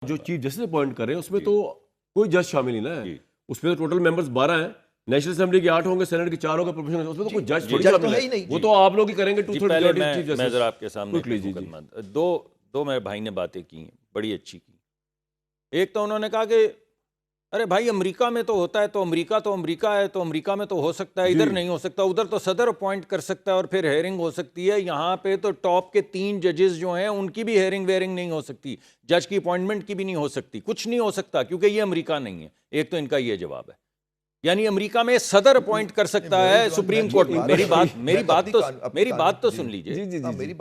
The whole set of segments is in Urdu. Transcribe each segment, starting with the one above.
جو چیف جسٹس اپوائنٹ کر رہے ہیں اس میں تو کوئی جج شامل ہی نہ ہے، اس میں تو ٹوٹل ممبرز 12 ہیں، نیشنل اسمبلی کے 8 ہوں گے، سینٹ کے 4 ہوں گے، پروفیشنل اس میں تو کوئی جج تھوڑی شامل ہے، وہ تو آپ لوگ ہی کریں گے 2/3 میجورٹی چیف جسٹس۔ میں ذرا آپ کے سامنے دو میرے بھائی نے باتیں کی ہیں بڑی اچھی کی۔ ایک تو انہوں نے کہا کہ ارے بھائی امریکہ میں تو ہوتا ہے، تو امریکہ ہے، تو امریکہ میں تو ہو سکتا ہے، ادھر نہیں ہو سکتا، ادھر تو صدر اپوائنٹ کر سکتا ہے اور پھر ہیئرنگ ہو سکتی ہے، یہاں پہ تو ٹاپ کے 3 ججز جو ہیں ان کی بھی ہیئرنگ ویئرنگ نہیں ہو سکتی، جج کی اپوائنٹمنٹ کی بھی نہیں ہو سکتی، کچھ نہیں ہو سکتا کیونکہ یہ امریکہ نہیں ہے۔ ایک تو ان کا یہ جواب ہے، یعنی امریکہ میں صدر اپوائنٹ کر سکتا ہے سپریم کورٹ میں۔ میری بات تو سن لیجئے،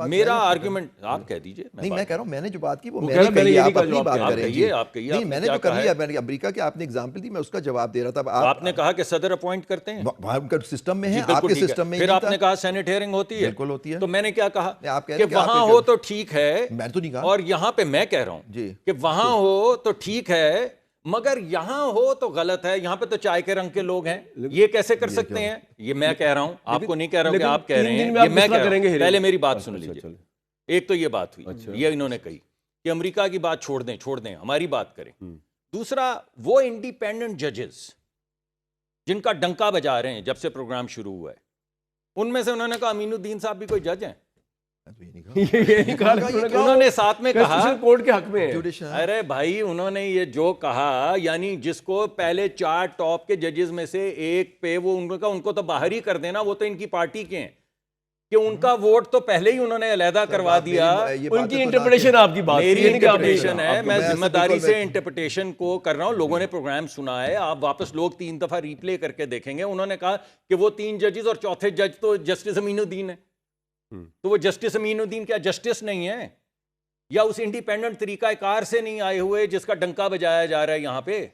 میرا آرگیومنٹ آپ کہہ دیجئے۔ نہیں میں کہہ رہا ہوں میں نے جو بات کی وہ میں نے کہی، آپ اپنی بات کریں۔ نہیں میں نے جو کہی ہے امریکہ کی آپ نے اگزامپل دی، میں اس کا جواب دے رہا تھا۔ آپ نے کہا کہ صدر اپوائنٹ کرتے ہیں، وہاں کا سسٹم میں ہے، آپ کے سسٹم میں پھر آپ نے کہا سینٹ ہیئرنگ ہوتی ہے، بالکل ہوتی ہے، تو میں نے کیا کہا کہ وہاں ہو تو ٹھیک ہے، میں تو نہیں کہا، اور یہاں پہ میں کہہ رہا ہوں کہ وہاں ہو تو ٹھیک ہے مگر یہاں ہو تو غلط ہے، یہاں پہ تو چائے کے رنگ کے لوگ ہیں، یہ کیسے کر سکتے ہیں؟ یہ میں کہہ رہا ہوں، آپ کو نہیں کہہ رہا ہوں کہ آپ کہہ رہے ہیں، یہ میں کہہ رہا ہوں۔ پہلے میری بات سن لیجئے، ایک تو یہ بات ہوئی، یہ انہوں نے کہی کہ امریکہ کی بات چھوڑ دیں ہماری بات کریں۔ دوسرا وہ انڈیپینڈنٹ ججز جن کا ڈنکا بجا رہے ہیں جب سے پروگرام شروع ہوا ہے، ان میں سے انہوں نے کہا امین الدین صاحب بھی کوئی جج ہیں، انہوں نے ساتھ میں کہا کورٹ کے حق میں ہے۔ ارے بھائی انہوں نے یہ جو کہا، یعنی جس کو پہلے 4 ٹاپ کے ججز میں سے ایک پہ وہ ان کو تو باہر ہی کر دینا، وہ تو ان کی پارٹی کے ہیں، کہ ان کا ووٹ تو پہلے ہی انہوں نے علیحدہ کروا دیا۔ ان کی انٹرپریٹیشن آپ کی بات، میری انٹرپریٹیشن ہے، میں ذمہ داری سے انٹرپریٹیشن کو کر رہا ہوں، لوگوں نے پروگرام سنا ہے، آپ واپس لوگ 3 دفعہ ریپلے کر کے دیکھیں گے۔ انہوں نے کہا کہ وہ 3 ججز اور چوتھے جج تو جسٹس امین الدین ہے، تو وہ جسٹس امین الدین کیا جسٹس نہیں ہے، یا اس انڈیپینڈنٹ طریقہ کار سے نہیں آئے ہوئے جس کا ڈنکا بجایا جا رہا ہے یہاں پہ؟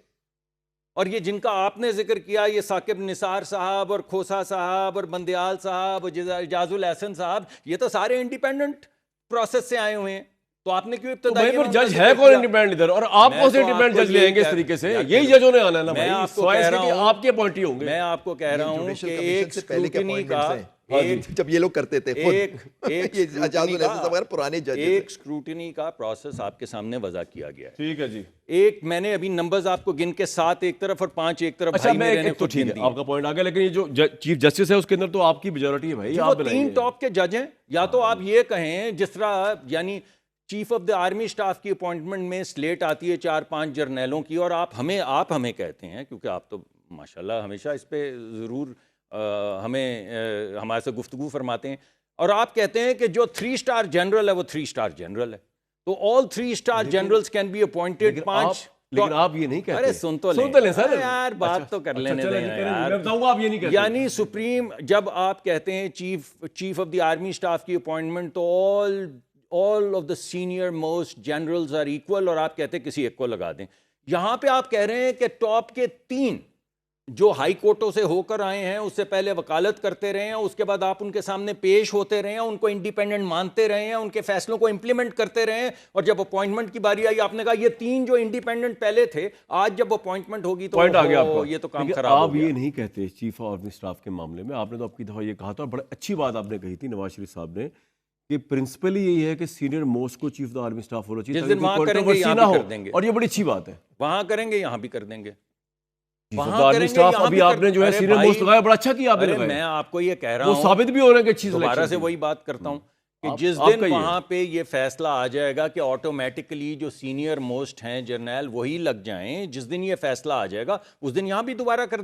اور یہ جن کا آپ نے ذکر کیا، یہ ثاقب نثار صاحب اور کھوسا صاحب اور بندیال صاحب اور اعجاز الاحسن صاحب، یہ تو سارے انڈیپینڈنٹ پروسیس سے آئے ہوئے ہیں، تو آپ نے کیوں ابتدائی پر جج ہے کون انڈیپینڈنٹ ادھر، اور آپ کون سے انڈیپینڈنٹ جج لیں گے اس طریقے سے؟ یہی ججوں نے آنا ہے نا بھائی، آپ کے اپوائنٹی ہوں گے۔ میں آپ کو کہہ رہا ہوں کہ ایک اسکروٹنی کا، جب یہ لوگ کرتے تھے ایک اسکروٹنی کا پروسیس آپ کے سامنے وضع کیا گیا ہے۔ ٹھیک ہے جی، ایک میں نے ابھی نمبرز آپ کو گن کے 7 ایک طرف اور 5 ایک طرف، اچھا میں ایک تو ٹھیک ہے آپ کا پوائنٹ آ گیا، لیکن یہ جو چیف جسٹس ہے اس کے اندر تو آپ کی میجورٹی ہے بھائی، وہ 3 ٹاپ کے جج ہیں۔ یا تو آپ یہ کہیں جس طرح یعنی chief of the army staff کی اپوائنٹمنٹ میں سلیٹ آتی ہے 4-5 جرنیلوں کی، اور آپ ہمیں کہتے ہیں، کیونکہ آپ تو ماشاءاللہ ہمیشہ اس پہ ضرور ہمارے سے گفتگو فرماتے ہیں، اور آپ کہتے ہیں کہ جو 3 اسٹار جنرل ہے وہ 3 اسٹار جنرل ہے، تو all 3 star generals can be appointed 5۔ لیکن آپ یہ نہیں کہتے، ارے سن تو لیں سر یار، بات تو کر لینے دیں یار، میں بتاؤں گا آپ یہ نہیں کہتے، یعنی سپریم جب آپ کہتے ہیں chief of the army staff کی اپوائنٹمنٹ تو all of the senior most generals are equal، اور آپ کہتے ہیں کسی ایک کو لگا دیں۔ یہاں پہ آپ کہہ رہے ہیں کہ ٹاپ کے 3 جو ہائی کورٹوں سے ہو کر آئے ہیں، اس سے پہلے وکالت کرتے رہے ہیں، اس کے بعد آپ ان کے سامنے پیش ہوتے رہے ہیں، ان کو انڈیپینڈنٹ مانتے رہے ہیں، ان کے فیصلوں کو امپلیمنٹ کرتے رہے ہیں، اور جب اپوائنٹمنٹ کی باری آئی آپ نے کہا یہ 3 جو انڈیپینڈنٹ پہلے تھے، آج جب اپوائنٹمنٹ ہوگی تو یہ تو کام خراب ہو گیا۔ آپ یہ نہیں کہتے چیف آرمی اسٹاف کے معاملے میں، آپ نے تو آپ کی دفعہ یہ کہا تھا، اور بڑی اچھی بات آپ نے کہی تھی نواز شریف صاحب نے، کہ پرنسپل یہی ہے کہ سینئر موسٹ کو chief of the army staff ہونا چاہیے، جس دن وہاں کریں گے یہاں بھی کر دیں گے، اور یہ بڑی اچھی بات ہے، وہاں کریں گے یہاں بھی کر دیں گے، وہاں کریں گے یہاں بھی۔ آپ نے جو ہے سینئر موسٹ لگایا، بڑا اچھا کیا آپ نے لگایا، میں آپ کو یہ کہہ رہا ہوں، وہ ثابت بھی ہو رہا ہے کہ اچھی دوبارہ سے وہی بات کرتا ہوں کہ جس دن وہاں پہ یہ فیصلہ آ جائے گا کہ آٹومیٹکلی جو سینئر موسٹ ہیں جرنیل وہی لگ جائیں، جس دن یہ فیصلہ آ جائے گا اس دن یہاں بھی دوبارہ کر دیں گے۔